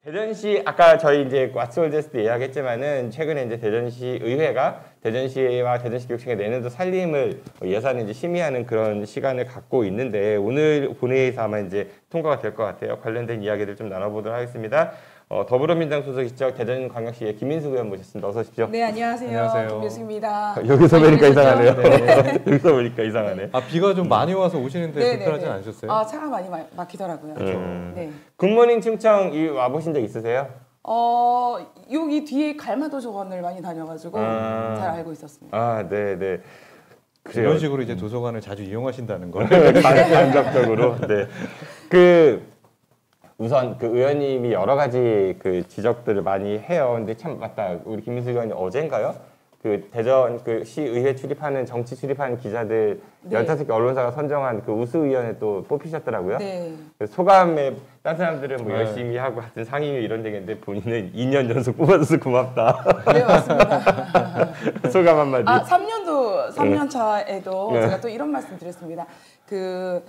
대전시 아까 저희 이제 왓츠월드에서 도 이야기했지만은 최근에 이제 대전시 의회가 대전시와 대전시 교육청의 내년도 살림을 예산을 이제 심의하는 그런 시간을 갖고 있는데 오늘 본회의에서 아마 이제 통과가 될 것 같아요. 관련된 이야기들 좀 나눠보도록 하겠습니다. 더불어민주당 소속이죠. 대전광역시의 김민수 의원 모셨습니다. 어서 오십시오. 네, 안녕하세요. 김민수입니다. 여기서 보니까 이상하네요. 네. 여기서 보니까 이상하네. 비가 좀 많이 와서 오시는데 불편하지 않으셨어요? 차가 많이 막히더라고요. 네. 굿모닝 충청 와보신 적 있으세요? 여기 뒤에 갈마도 조관을 많이 다녀가지고 잘 알고 있었습니다. 네. 이런 식으로 이제 도서관을 자주 이용하신다는 걸 간접적으로. 네. 우선 그 의원님이 여러 가지 그 지적들을 많이 해요. 근데 참 맞다. 우리 김민수 의원이 어젠가요? 그 대전 그 시의회 출입하는 정치 출입하는 기자들 15개 언론사가 선정한 그 우수의원에 또 뽑히셨더라고요. 네. 소감에 딴 사람들은 뭐 열심히 하고 하여튼 상임위 이런 데겠는데 본인은 2년 연속 뽑아줘서 고맙다. 네, 맞습니다. 소감 한마디. 3년 차에도 제가 또 이런 말씀 드렸습니다. 그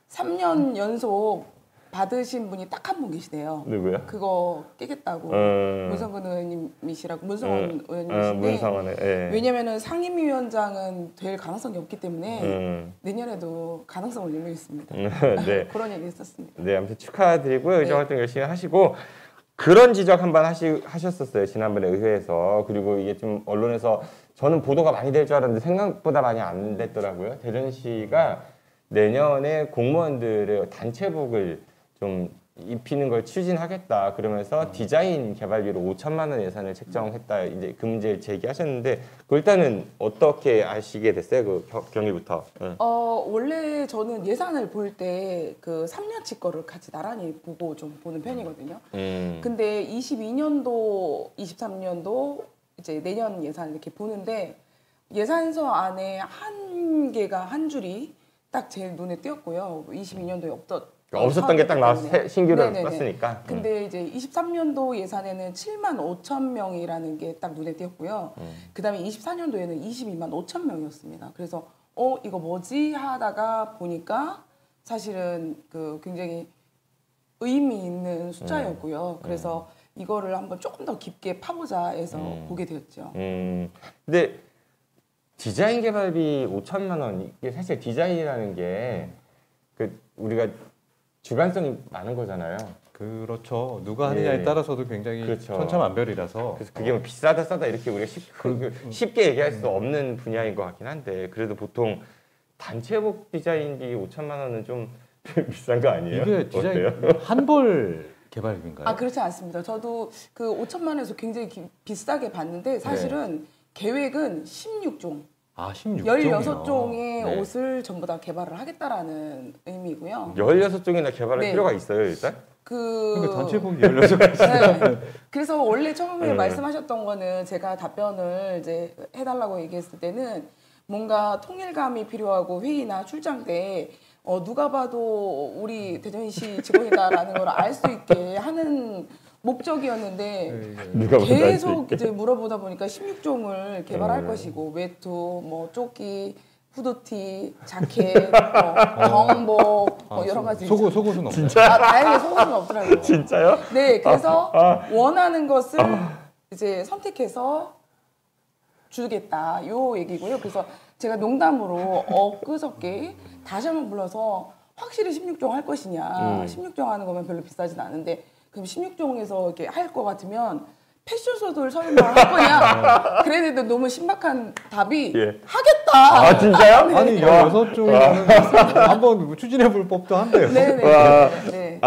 3년 연속 받으신 분이 딱 한 분 계시대요. 누구요? 그거 깨겠다고 문성근 의원님이시라고 문성원 의원님이신데 문성원에, 예. 왜냐면은 상임위원장은 될 가능성이 없기 때문에 내년에도 가능성을 열려 있습니다. 네. 그런 얘기 했었습니다. 네, 아무튼 축하드리고요. 의정 활동 열심히 하시고 그런 지적 한번 하셨었어요. 지난번에 의회에서. 그리고 이게 좀 언론에서 저는 보도가 많이 될 줄 알았는데 생각보다 많이 안 됐더라고요. 대전시가 내년에 공무원들의 단체복을 좀 입히는 걸 추진하겠다 그러면서 디자인 개발비로 5천만 원 예산을 책정했다 이제 그 문제를 제기하셨는데 그 일단은 어떻게 아시게 됐어요? 그 경위부터. 원래 저는 예산을 볼 때 그 3년치 거를 같이 나란히 보고 좀 보는 편이거든요. 근데 22년도, 23년도 이제 내년 예산 이렇게 보는데 예산서 안에 한 개가 한 줄이 딱 제일 눈에 띄었고요. 22년도에 없었던 게 딱 나와서 신규로 썼으니까. 근데 이제 23년도 예산에는 7만 5천 명이라는 게 딱 눈에 띄었고요. 그다음에 24년도에는 22만 5천 명이었습니다. 그래서 이거 뭐지 하다가 보니까 사실은 그 굉장히 의미 있는 숫자였고요. 그래서 이거를 한번 조금 더 깊게 파보자 해서 보게 되었죠. 근데 디자인 개발비 5천만 원 이게 사실 디자인이라는 게 그 우리가 주관성이 많은 거잖아요. 그렇죠. 누가 하느냐에 따라서도 굉장히 천차만별이라서. 그래서 그게 뭐 비싸다 싸다 이렇게 우리가 쉽게 얘기할 수 없는 분야인 것 같긴 한데 그래도 보통 단체복 디자인비 5천만 원은 좀 비싼 거 아니에요? 이게 디자인 한 벌 개발비인가요? 그렇지 않습니다. 저도 그 5천만 원에서 굉장히 비싸게 봤는데 사실은 계획은 16종. 16종의 옷을 전부 다 개발을 하겠다라는 의미고요. 16종이나 개발할 필요가 있어요, 일단? 그러니까 단체복이 16개. 그래서 원래 처음에 말씀하셨던 거는 제가 답변을 이제 해달라고 얘기했을 때는 뭔가 통일감이 필요하고 회의나 출장 때 누가 봐도 우리 대전시 직원이다라는 걸 알 수 있게 하는 목적이었는데 계속 이제 물어보다 보니까 16종을 개발할 것이고 외투, 뭐 조끼, 후드티, 자켓, 정복 여러 가지 속옷은 없나요? 진짜? 다행히 속옷은 없더라고요. 진짜요? 네, 그래서 원하는 것을 이제 선택해서 주겠다 요 얘기고요. 그래서 제가 농담으로 엊그저께 다시 한번 불러서 확실히 16종 할 것이냐 16종 하는 거면 별로 비싸진 않은데 그럼 16종에서 이렇게 할 것 같으면 패션쇼를 설마 할 거냐? 그랬는데 너무 신박한 답이 하겠다. 진짜요? 네. 아니 16종이면 한번 추진해 볼 법도 한데요. 네.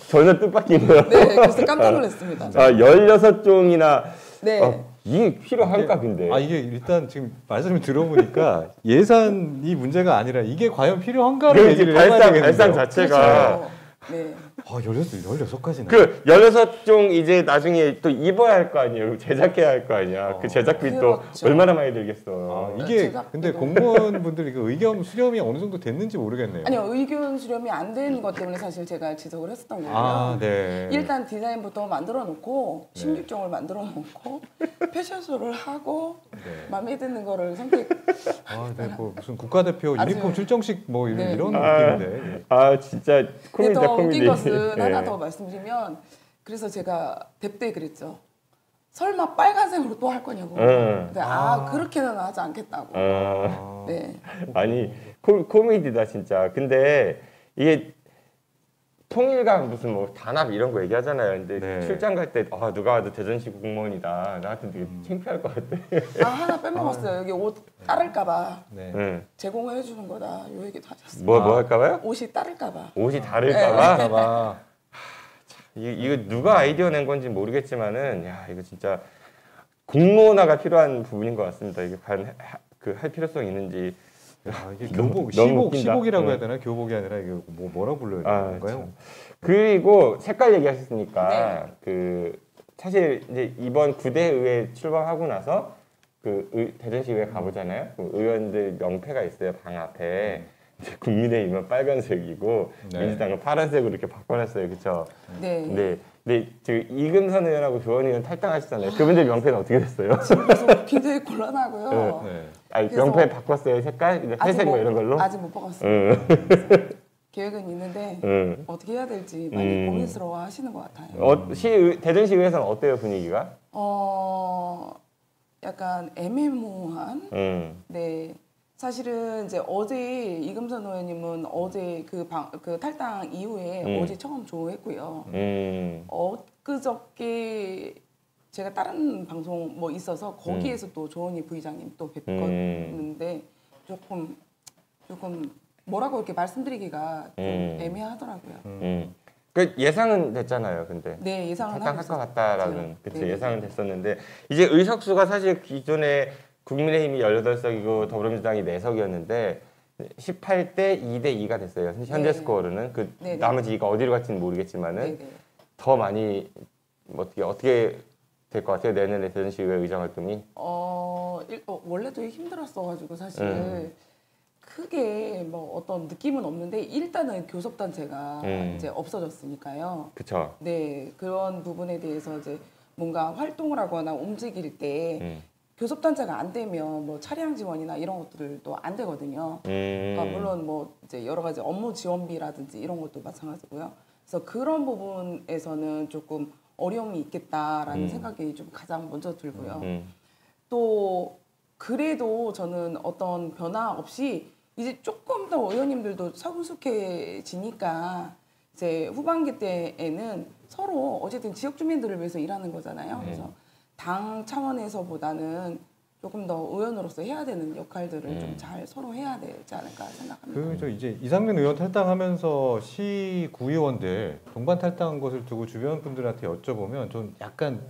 전혀 뜻밖이네요. 네, 그래서 깜짝 놀랐습니다. 16종이나 네. 이게 필요할까 근데? 이게 일단 지금 말씀을 들어보니까 예산이 문제가 아니라 이게 과연 필요한가를 얘기를 해봐야 되겠네요. 발상 자체가. 그렇죠. 네. 16가지나. 그 16종 이제 나중에 또 입어야 할 거 아니에요. 제작해야 할 거 아니야. 그 제작비 또 얼마나 많이 들겠어. 이게 근데 공무원분들 이거 의견 수렴이 어느 정도 됐는지 모르겠네요. 아니요, 의견 수렴이 안 된 것 때문에 사실 제가 지적을 했었던 거예요. 네. 일단 디자인부터 만들어 놓고 16종을 만들어 놓고 패션쇼를 하고 마음에 드는 거를 선택. 네, 뭐 무슨 국가대표 유니폼 출정식 뭐 이런 느낌인데. 진짜 코미디다 코미디. 웃긴 것은 하나 더 말씀드리면 그래서 제가 대때 그랬죠. 설마 빨간색으로 또 할 거냐고. 근데 그렇게는 하지 않겠다고. 네. 아니 코미디다 진짜. 근데 이게 통일감 무슨 뭐 단합 이런 거 얘기하잖아요. 근데 네. 출장 갈 때 누가 와도 대전시 공무원이다. 나한테 되게 창피할 것 같아. 하나 빼먹었어요. 여기 옷 따를까봐 네. 제공을 해주는 거다. 요 얘기도 하셨어요. 뭐 할까봐요? 옷이 따를까봐. 옷이 다를까봐. 봐봐. 이거 누가 아이디어 낸 건지 모르겠지만은 야 이거 진짜 공론화가 필요한 부분인 것 같습니다. 이게 과연 할 필요성이 있는지. 이게 너무 교복, 웃긴다. 시복이라고 해야 되나? 교복이 아니라 이게 뭐라고 불러야 되는가요? 참. 그리고 색깔 얘기하셨으니까 네. 그 사실 이제 이번 구대 의회 출범하고 나서 대전시 의회 가보잖아요. 그 의원들 명패가 있어요 방 앞에. 이제 국민의힘은 빨간색이고 네. 민주당은 파란색으로 이렇게 바꿔놨어요, 그렇죠? 네. 근데 이금선 의원하고 조원 의원 탈당하셨잖아요. 그분들 명패는 어떻게 됐어요? 그래서 굉장히 곤란하고요. 네. 아니 그래서 명패 바꿨어요, 색깔, 이제 회색 뭐 이런 걸로. 아직 못 바꿨어요. 계획은 있는데 어떻게 해야 될지 많이 고민스러워 하시는 것 같아요. 대전시의회에서는 어때요 분위기가? 약간 애매모호한. 네. 사실은 이제 어제 이금선 의원님은 어제 그 탈당 이후에 어제 처음 조회했고요. 엊그저께 제가 다른 방송 뭐 있어서 거기에서 또 조원희 부의장님 또 뵙었는데 조금 뭐라고 이렇게 말씀드리기가 좀 애매하더라고요. 그 예상은 됐잖아요, 근데. 네, 예상은 탈당할 것 같다라는 그쵸, 네. 예상은 됐었는데 이제 의석수가 사실 기존에 국민의힘이 18석이고 더불어민주당이 4석이었는데 18대 2대 2가 됐어요. 현재 네. 스코어로는 네네. 나머지 2가 어디로 갈지는 모르겠지만은 네네. 더 많이 어떻게 될 것 같아요, 내년에 대전시의회 의정 활동이? 원래도 힘들었어가지고 사실 크게 뭐 어떤 느낌은 없는데 일단은 교섭단체가 이제 없어졌으니까요. 그쵸. 네, 그런 부분에 대해서 이제 뭔가 활동을 하거나 움직일 때 교섭단체가 안 되면 뭐 차량 지원이나 이런 것들도 안 되거든요. 그러니까 물론 뭐 이제 여러 가지 업무 지원비라든지 이런 것도 마찬가지고요. 그래서 그런 부분에서는 조금 어려움이 있겠다라는 생각이 좀 가장 먼저 들고요. 또 그래도 저는 어떤 변화 없이 이제 조금 더 의원님들도 성숙해지니까 이제 후반기 때에는 서로 어쨌든 지역 주민들을 위해서 일하는 거잖아요. 그래서 당 차원에서보다는 조금 더 의원으로서 해야 되는 역할들을 좀 잘 서로 해야 되지 않을까 생각합니다. 이제 이상민 의원 탈당하면서 시 구의원들 동반 탈당한 것을 두고 주변 분들한테 여쭤보면 좀 약간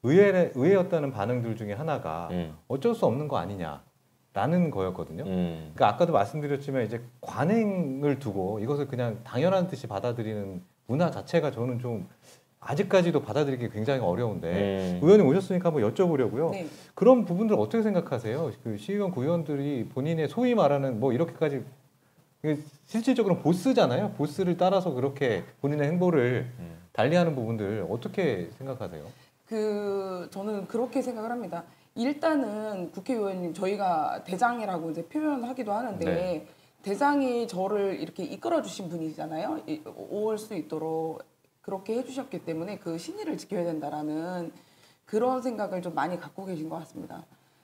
의외였다는 반응들 중에 하나가 어쩔 수 없는 거 아니냐라는 거였거든요. 그러니까 아까도 말씀드렸지만 이제 관행을 두고 이것을 그냥 당연한 듯이 받아들이는 문화 자체가 저는 좀 아직까지도 받아들이기 굉장히 어려운데 의원님 오셨으니까 한번 여쭤보려고요. 네. 그런 부분들 어떻게 생각하세요? 그 시의원 구의원들이 본인의 소위 말하는 뭐 이렇게까지 실질적으로 보스잖아요. 보스를 따라서 그렇게 본인의 행보를 달리하는 부분들 어떻게 생각하세요? 저는 그렇게 생각을 합니다. 일단은 국회의원님 저희가 대장이라고 이제 표현하기도 하는데 네. 대장이 저를 이렇게 이끌어 주신 분이잖아요. 올 수 있도록 그렇게 해주셨기 때문에 그 신의를 지켜야 된다라는 그런 생각을 좀 많이 갖고 계신 것 같습니다.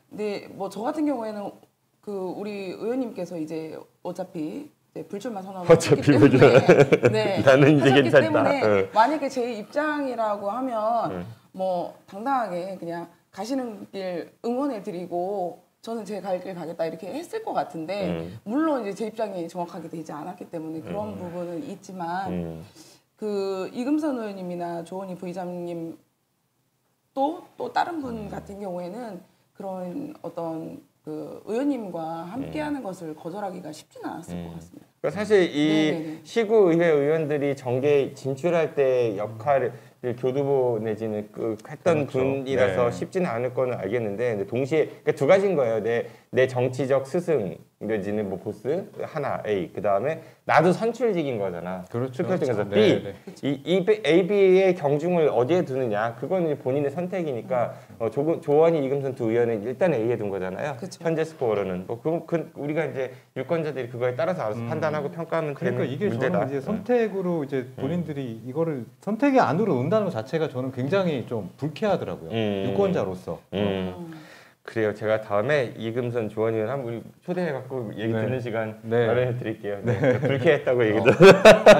근데 뭐 저 같은 경우에는 우리 의원님께서 이제 어차피 이제 불출마 선언을 하셨기 때문에 네, 나는 이제 하셨기 괜찮다. 때문에 만약에 제 입장이라고 하면 뭐 당당하게 그냥 가시는 길 응원해드리고 저는 제 갈 길 가겠다 이렇게 했을 것 같은데 물론 이제 제 입장이 정확하게 되지 않았기 때문에 그런 부분은 있지만 이금선 의원님이나 조원희 부의장님 또 다른 분 같은 경우에는 그런 어떤 의원님과 함께하는 것을 거절하기가 쉽지는 않았을 것 같습니다. 그러니까 사실 이 네네네. 시구의회 의원들이 정계에 진출할 때 역할을 교두보 내지는 했던 그렇죠. 분이라서 네. 쉽지는 않을 거는 알겠는데 근데 동시에 그러니까 두 가지인 거예요. 내 정치적 스승 내지는 뭐 보스 하나 A 그 다음에 나도 선출직인 거잖아. 그렇죠. 출결 중에서 네, B 네. 이 A, B의 경중을 어디에 두느냐 그거는 본인의 선택이니까 조원희 이금선 두 의원은 일단 A에 둔 거잖아요. 그쵸. 현재 스코어로는 뭐 그 우리가 이제 유권자들이 그거에 따라서 알아서 판단하고 평가하면 그러니까 되는 이게 문제다. 저는 이제 선택으로 이제 본인들이 이거를 선택의 안으로 넣는다는 것 자체가 저는 굉장히 좀 불쾌하더라고요. 유권자로서. 그래요. 제가 다음에 이금선 조원희 의원 한번 우리 초대해갖고 얘기 네. 듣는 시간 네. 마련해 드릴게요. 네. 불쾌했다고 얘기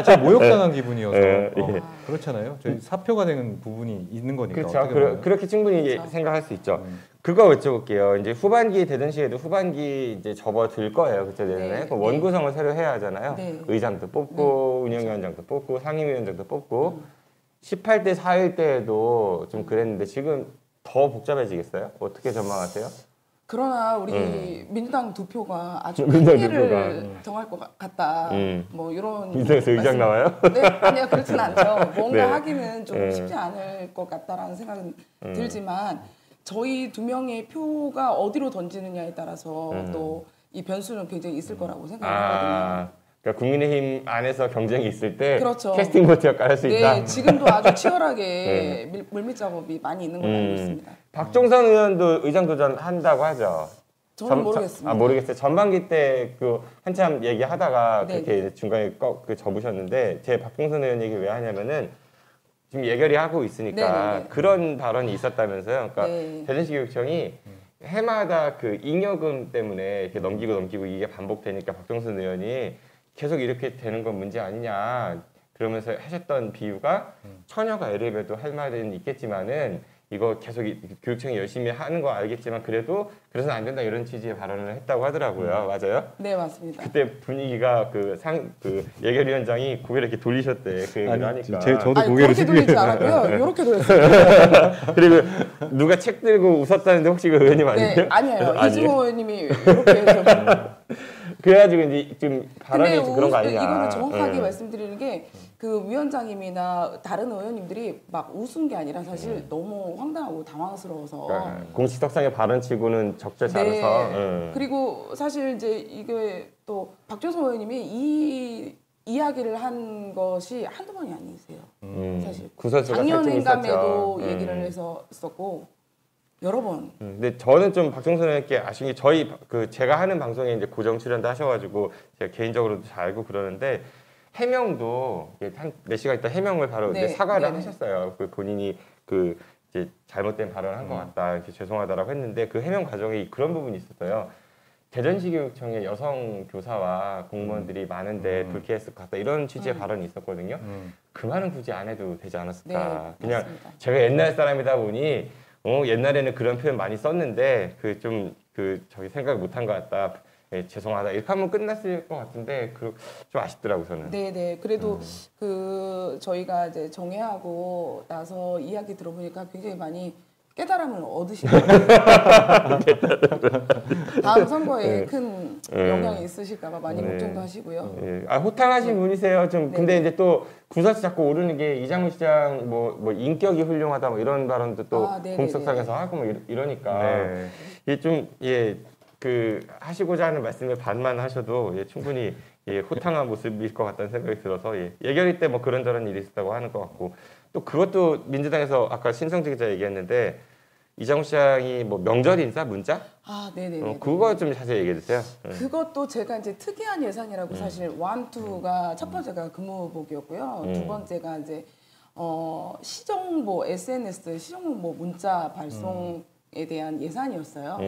제가 모욕당한 기분이어서 예. 그렇잖아요. 저희 사표가 되는 부분이 있는 거니까. 그렇죠. 어떻게 보면. 그렇게 충분히 그렇죠. 생각할 수 있죠. 그거 여쭤볼게요. 이제 후반기 대전시에도 후반기 이제 접어들 거예요. 그쵸 내년에. 네. 그럼 원구성을 새로 해야 하잖아요. 네. 의장도 뽑고 운영위원장도 뽑고 상임위원장도 뽑고 18대 4일 때에도 좀 그랬는데 지금 더 복잡해지겠어요? 어떻게 전망하세요? 그러나 우리 민주당 두 표가 아주 민주당 큰 두 일을 표가. 정할 것 같다. 뭐 이런 민주당에서 의장 말씀- 나와요? 네, 아니요 그렇진 않죠. 뭔가 네. 하기는 좀 네. 쉽지 않을 것 같다라는 생각은 들지만 저희 두 명의 표가 어디로 던지느냐에 따라서 또 이 변수는 굉장히 있을 거라고 생각하거든요. 그러니까 국민의힘 안에서 경쟁이 있을 때 그렇죠. 캐스팅 보트 역할을 할 수 있다. 네, 지금도 아주 치열하게 물밑 작업이 많이 있는 걸로 알고 있습니다. 박종선 의원도 의장 도전 한다고 하죠. 저는 모르겠습니다. 모르겠어요. 전반기 때 그 한참 얘기하다가 네. 그렇게 중간에 그 접으셨는데 제 박종선 의원 얘기 왜 하냐면은 지금 예결위 하고 있으니까 네, 네. 그런 발언이 있었다면서요. 그러니까 네. 대전시 교육청이 해마다 그 잉여금 때문에 이렇게 넘기고 이게 반복되니까 박종선 의원이 계속 이렇게 되는 건 문제 아니냐 그러면서 하셨던 비유가 처녀가 애를 배도 할 말은 있겠지만은 이거 계속 교육청이 열심히 하는 거 알겠지만 그래도 그래서는 안 된다 이런 취지의 발언을 했다고 하더라고요. 맞아요? 네, 맞습니다. 그때 분위기가 그 예결위원장이 고개를 이렇게 돌리셨대. 그 얘기를 하니까. 저도 아니, 고개를 그렇게 돌리지 숙이게 않았고요. 이렇게 돌렸어요. 그리고 누가 책 들고 웃었다는데 혹시 그 의원님 아니에요? 네, 아니에요. 아니에요? 이주호 의원님이 이렇게 해서 그래가지고 이제 좀 발언이 근데 좀 그런 거 아니냐. 이거는 정확하게 응. 말씀드리는 게 그 위원장님이나 다른 의원님들이 막 웃은 게 아니라 사실 너무 황당하고 당황스러워서 그러니까 공식석상의 발언치고는 적절치 않아서. 응. 그리고 사실 이제 이게 또 박준성 의원님이 이 이야기를 한 것이 한두 번이 아니세요. 사실 구설수가 작년 살짝 행감에도 있었죠. 얘기를 했었고 여러 번. 근데 저는 좀 박종선 의원께 아쉬운 게 저희 그 제가 하는 방송에 이제 고정 출연도 하셔가지고 제가 개인적으로도 잘 알고 그러는데 해명도 한 몇 시간 있다 해명을 바로 네, 이제 사과를 네네. 하셨어요. 그 본인이 그 이제 잘못된 발언을 한 것 같다 이렇게 죄송하다라고 했는데 그 해명 과정에 그런 부분이 있었어요. 대전시 교육청에 여성 교사와 공무원들이 많은데 불쾌했을 것 같다 이런 취지의 발언이 있었거든요. 그 말은 굳이 안 해도 되지 않았을까. 네, 그냥 맞습니다. 제가 옛날 사람이다 보니 옛날에는 그런 표현 많이 썼는데 저기 생각 못한 것 같다. 예, 죄송하다 이렇게 하면 끝났을 것 같은데 좀 아쉽더라고 저는. 네네. 그래도 그 저희가 이제 정회하고 나서 이야기 들어보니까 굉장히 많이 깨달음을 얻으시네요. 다음 선거에 큰 영향이 있으실까봐 많이 네. 걱정도 하시고요. 예. 호탕하신 분이세요. 좀 네. 근데 이제 또 구설수 자꾸 오르는 게 이장훈 시장 뭐 인격이 훌륭하다 뭐 이런 발언도 또 네네네. 공식석상에서 하고 뭐 이러니까 네. 이게 좀 하시고자 하는 말씀에 반만 하셔도 충분히 호탕한 모습일 것 같다는 생각이 들어서 예결위 때 뭐 그런저런 일이 있었다고 하는 것 같고 또 그것도 민주당에서 아까 신성재 기자 얘기했는데 이장훈 시장이 뭐 명절 인사 문자 네네네. 그거 좀 자세히 얘기해 주세요. 그것도 제가 이제 특이한 예산이라고 사실 원투가 첫 번째가 근무복이었고요. 두 번째가 이제 시정보 SNS 시정보 문자 발송에 대한 예산이었어요.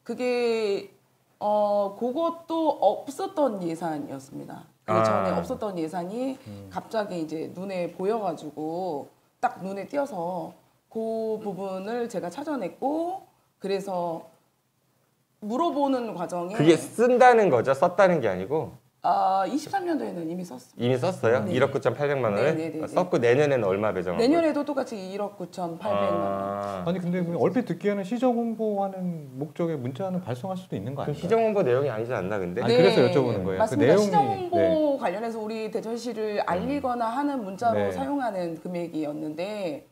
그게 그것도 없었던 예산이었습니다. 그 전에 없었던 예산이 갑자기 이제 눈에 보여가지고 딱 눈에 띄어서 그 부분을 제가 찾아냈고 그래서 물어보는 과정에 그게 쓴다는 거죠? 썼다는 게 아니고 23년도에는 이미 썼습니다. 이미 썼어요? 네. 1억 9,800만 원을? 네네네. 썼고 내년에는 얼마 배정하고? 내년에도 똑같이 1억 9,800만 원. 아니 근데 얼핏 듣기에는 시정 홍보하는 목적의 문자는 발송할 수도 있는 거 그 아니에요? 시정 홍보 내용이 아니지 않나 근데? 아니, 그래서 여쭤보는 거예요. 맞습니다. 그 내용이- 시정 홍보 관련해서 우리 대전시를 알리거나 하는 문자로 네. 사용하는 금액이었는데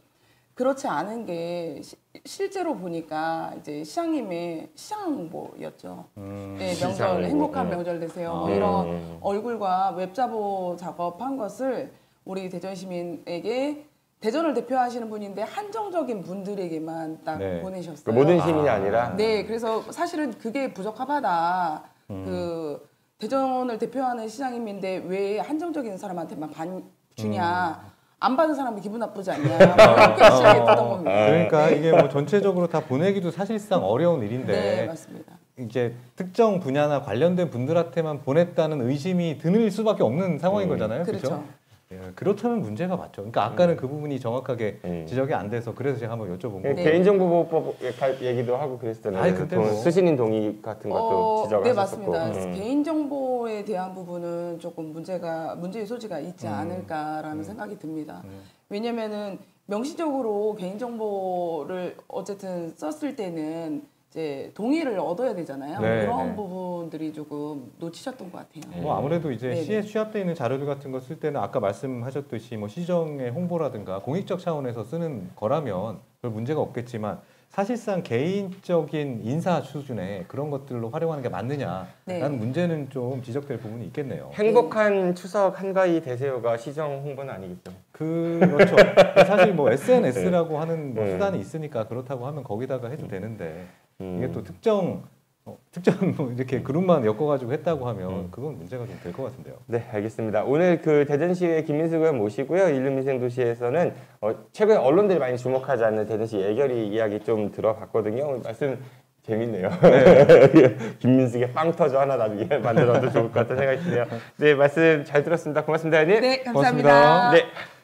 그렇지 않은 게 실제로 보니까 이제 시장님의 시장 홍보였죠. 네, 시장 명절 홍보. 행복한 명절 되세요. 뭐 이런 얼굴과 웹자보 작업한 것을 우리 대전 시민에게 대전을 대표하시는 분인데 한정적인 분들에게만 딱 네. 보내셨어요. 그 모든 시민이 아니라 네, 그래서 사실은 그게 부적합하다. 그 대전을 대표하는 시장님인데 왜 한정적인 사람한테만 주냐? 안 받은 사람이 기분 나쁘지 않냐? 이렇게 시작했던 겁니다. 그러니까 이게 뭐 전체적으로 다 보내기도 사실상 어려운 일인데 네, 맞습니다. 이제 특정 분야나 관련된 분들한테만 보냈다는 의심이 드는 수밖에 없는 상황인 거잖아요. 그렇죠. 예, 그렇다면 문제가 맞죠. 그러니까 아까는 그 부분이 정확하게 지적이 안 돼서 그래서 제가 한번 여쭤본 거예요. 네. 개인정보보호법 얘기도 하고 그랬잖아요. 아니, 근데 뭐. 수신인 동의 같은 것도 지적을 네, 하셨었고. 맞습니다. 개인정보에 대한 부분은 조금 문제의 소지가 있지 않을까라는 생각이 듭니다. 왜냐면은 명시적으로 개인정보를 어쨌든 썼을 때는 이제 동의를 얻어야 되잖아요. 네, 그런 네. 부분들이 조금 놓치셨던 것 같아요. 뭐 아무래도 이제 네네. 시에 취합되어 있는 자료들 같은 거 쓸 때는 아까 말씀하셨듯이 뭐 시정의 홍보라든가 공익적 차원에서 쓰는 거라면 별 문제가 없겠지만 사실상 개인적인 인사 수준의 그런 것들로 활용하는 게 맞느냐라는 네. 문제는 좀 지적될 부분이 있겠네요. 행복한 추석 한가위 되세요가 시정 홍보는 아니겠죠. 그렇죠. 사실 뭐 SNS라고 하는 뭐 네. 수단이 있으니까 그렇다고 하면 거기다가 해도 되는데 이게 또 특정 뭐 이렇게 그룹만 엮어가지고 했다고 하면 그건 문제가 좀 될 것 같은데요. 네, 알겠습니다. 오늘 그 대전시의 김민수 의원 모시고요. 인류민생도시에서는 최근에 언론들이 많이 주목하지 않는 대전시 예결위 이야기 좀 들어봤거든요. 오늘 말씀 재밌네요. 김민수가 빵 터져 하나 나중에 만들어도 좋을 것 같다는 생각이 드네요. 네, 말씀 잘 들었습니다. 고맙습니다, 의원님. 네, 감사합니다. 고맙습니다. 네.